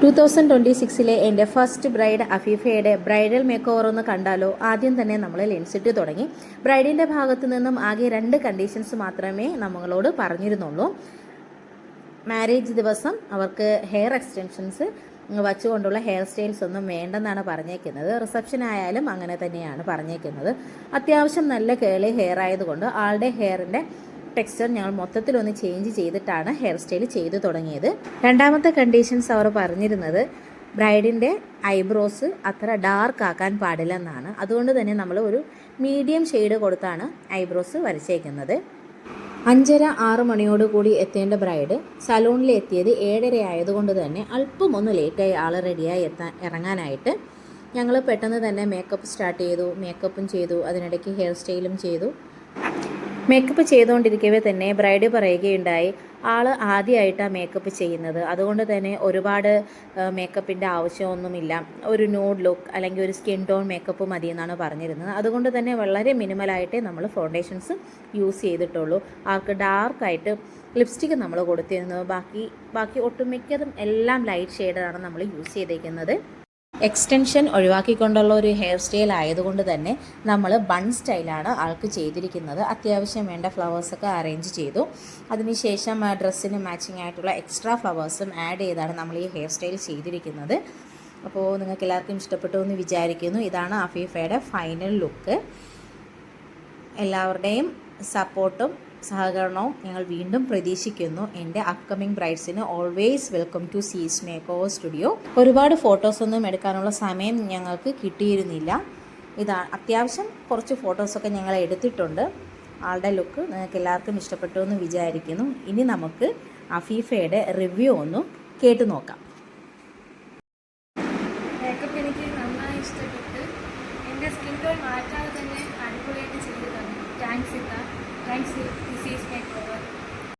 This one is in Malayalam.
2026 എൻ്റെ ഫസ്റ്റ് ബ്രൈഡ് അഫീഫയുടെ ബ്രൈഡൽ മേക്ക് ഓവർ ഒന്ന് കണ്ടാലോ. ആദ്യം തന്നെ നമ്മൾ ലെൻസിട്ട് തുടങ്ങി. ബ്രൈഡിൻ്റെ ഭാഗത്തു നിന്നും ആകെ 2 കണ്ടീഷൻസ് മാത്രമേ നമ്മളോട് പറഞ്ഞിരുന്നുള്ളൂ. മാരേജ് ദിവസം അവർക്ക് ഹെയർ എക്സ്റ്റൻഷൻസ് വച്ചുകൊണ്ടുള്ള ഹെയർ സ്റ്റൈൽസ് ഒന്നും വേണ്ടെന്നാണ് പറഞ്ഞേക്കുന്നത്. റിസപ്ഷൻ ആയാലും അങ്ങനെ തന്നെയാണ് പറഞ്ഞേക്കുന്നത്. അത്യാവശ്യം നല്ല കേളി ഹെയർ ആയതുകൊണ്ട് ആളുടെ ഹെയറിൻ്റെ ടെക്സ്ചർ ഞങ്ങൾ മൊത്തത്തിലൊന്ന് ചേഞ്ച് ചെയ്തിട്ടാണ് ഹെയർ സ്റ്റൈൽ ചെയ്തു തുടങ്ങിയത്. രണ്ടാമത്തെ കണ്ടീഷൻസ് അവർ പറഞ്ഞിരുന്നത് ബ്രൈഡിൻ്റെ ഐബ്രോസ് അത്ര ഡാർക്ക് ആക്കാൻ പാടില്ലെന്നാണ്. അതുകൊണ്ട് തന്നെ നമ്മൾ ഒരു മീഡിയം ഷെയ്ഡ് കൊടുത്താണ് ഐബ്രോസ് വരച്ചേക്കുന്നത്. 5:30-6 മണിയോടുകൂടി എത്തേണ്ട ബ്രൈഡ് സലൂണിൽ എത്തിയത് 7:30 ആയതുകൊണ്ട് തന്നെ അല്പം ഒന്ന് ലേറ്റായി ആൾ റെഡിയായി ഇറങ്ങാനായിട്ട് ഞങ്ങൾ പെട്ടെന്ന് തന്നെ മേക്കപ്പ് സ്റ്റാർട്ട് ചെയ്തു. മേക്കപ്പും ചെയ്തു, അതിനിടയ്ക്ക് ഹെയർ സ്റ്റൈലും ചെയ്തു. മേക്കപ്പ് ചെയ്തുകൊണ്ടിരിക്കവേ തന്നെ ബ്രൈഡ് പറയുകയുണ്ടായി, ആൾ ആദ്യമായിട്ടാണ് മേക്കപ്പ് ചെയ്യുന്നത്, അതുകൊണ്ട് തന്നെ ഒരുപാട് മേക്കപ്പിൻ്റെ ആവശ്യമൊന്നുമില്ല, ഒരു ന്യൂഡ് ലുക്ക് അല്ലെങ്കിൽ ഒരു സ്കിൻ ടോൺ മേക്കപ്പ് മതി എന്നാണ് പറഞ്ഞിരുന്നത്. അതുകൊണ്ട് തന്നെ വളരെ മിനിമലായിട്ടേ നമ്മൾ ഫൗണ്ടേഷൻസ് യൂസ് ചെയ്തിട്ടുള്ളൂ. ആൾക്ക് ഡാർക്കായിട്ട് ലിപ്സ്റ്റിക്ക് നമ്മൾ കൊടുത്തിരുന്നു. ബാക്കി ഒട്ടുമിക്കതും എല്ലാം ലൈറ്റ് ഷെയ്ഡാണ് നമ്മൾ യൂസ് ചെയ്തേക്കുന്നത്. എക്സ്റ്റൻഷൻ ഒഴിവാക്കിക്കൊണ്ടുള്ള ഒരു ഹെയർ സ്റ്റൈൽ ആയതുകൊണ്ട് തന്നെ നമ്മൾ ബൺ സ്റ്റൈലാണ് ആൾക്ക് ചെയ്തിരിക്കുന്നത്. അത്യാവശ്യം വേണ്ട ഫ്ലവേഴ്സൊക്കെ അറേഞ്ച് ചെയ്തു. അതിനുശേഷം ഡ്രസ്സിന് മാച്ചിങ് ആയിട്ടുള്ള എക്സ്ട്രാ ഫ്ലവേഴ്സും ആഡ് ചെയ്താണ് നമ്മൾ ഈ ഹെയർ സ്റ്റൈൽ ചെയ്തിരിക്കുന്നത്. അപ്പോൾ നിങ്ങൾക്ക് എല്ലാവർക്കും ഇഷ്ടപ്പെട്ടു എന്ന് വിചാരിക്കുന്നു. ഇതാണ് അഫീഫയുടെ ഫൈനൽ ലുക്ക്. എല്ലാവരുടെയും സപ്പോർട്ടും സഹകരണവും ഞങ്ങൾ വീണ്ടും പ്രതീക്ഷിക്കുന്നു. എൻ്റെ അപ്കമിങ് ബ്രൈഡ്സിന് ഓൾവേസ് വെൽക്കം ടു സീസ് മേക്ക് ഓവർ സ്റ്റുഡിയോ. ഒരുപാട് ഫോട്ടോസൊന്നും എടുക്കാനുള്ള സമയം ഞങ്ങൾക്ക് കിട്ടിയിരുന്നില്ല. അത്യാവശ്യം കുറച്ച് ഫോട്ടോസൊക്കെ ഞങ്ങൾ എടുത്തിട്ടുണ്ട്. ആളുടെ ലുക്ക് നിങ്ങൾക്ക് എല്ലാവർക്കും ഇഷ്ടപ്പെട്ടു എന്ന് വിചാരിക്കുന്നു. ഇനി നമുക്ക് അഫീഫയുടെ റിവ്യൂ ഒന്ന് കേട്ടു നോക്കാം. മേക്കപ്പ് എനിക്ക് നന്നായി ഇഷ്ടപ്പെട്ട്. എൻ്റെ സ്കിൻ ടോൺ മാറ്റാതെ തന്നെ അടിപൊളിയായിട്ട് ചെയ്തു തന്നു. താങ്ക്സ് ഇത്ത. Thanks this is make over.